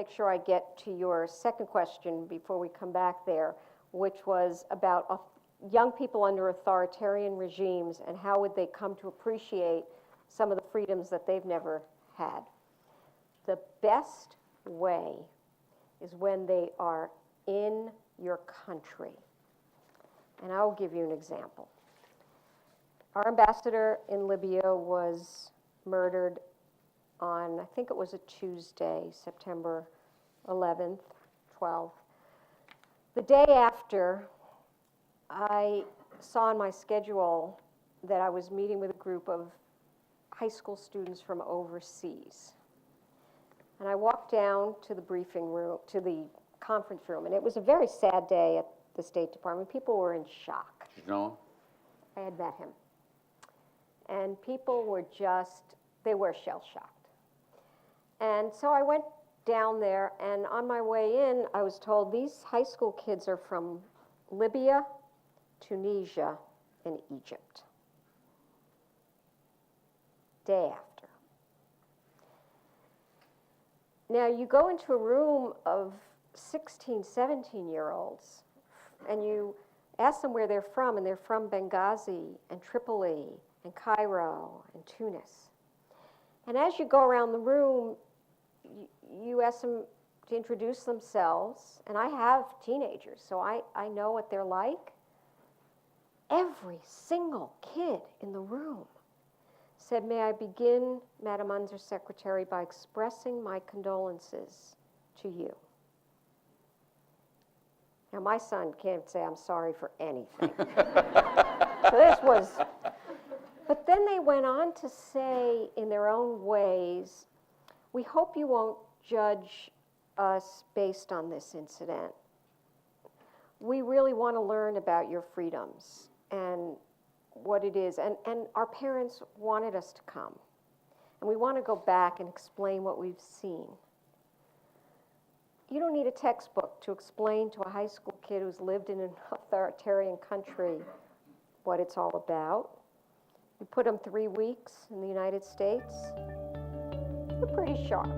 make sure I get to your second question before we come back there, which was about young people under authoritarian regimes and how would they come to appreciate some of the freedoms that they've never had. The best way is when they are in your country. And I'll give you an example. Our ambassador in Libya was murdered on, I think it was a Tuesday, September 11th, 12th. The day after, I saw on my schedule that I was meeting with a group of high school students from overseas. And I walked down to the briefing room, to the conference room, and it was a very sad day at the State Department. People were in shock. Did you know him? I had met him. And people were they were shell-shocked. And so I went down there, and on my way in, I was told these high school kids are from Libya, Tunisia, and Egypt. Day after. Now, you go into a room of 16, 17-year-olds, and you ask them where they're from, and they're from Benghazi and Tripoli and Cairo and Tunis. And as you go around the room, you ask them to introduce themselves, and I have teenagers, so I know what they're like. Every single kid in the room said, "May I begin, Madam Undersecretary, by expressing my condolences to you." Now, my son can't say I'm sorry for anything. So this was, but then they went on to say in their own ways, "We hope you won't judge us based on this incident. We really want to learn about your freedoms and what it is. And our parents wanted us to come. And we want to go back and explain what we've seen." You don't need a textbook to explain to a high school kid who's lived in an authoritarian country what it's all about. You put them 3 weeks in the United States, they're pretty sharp.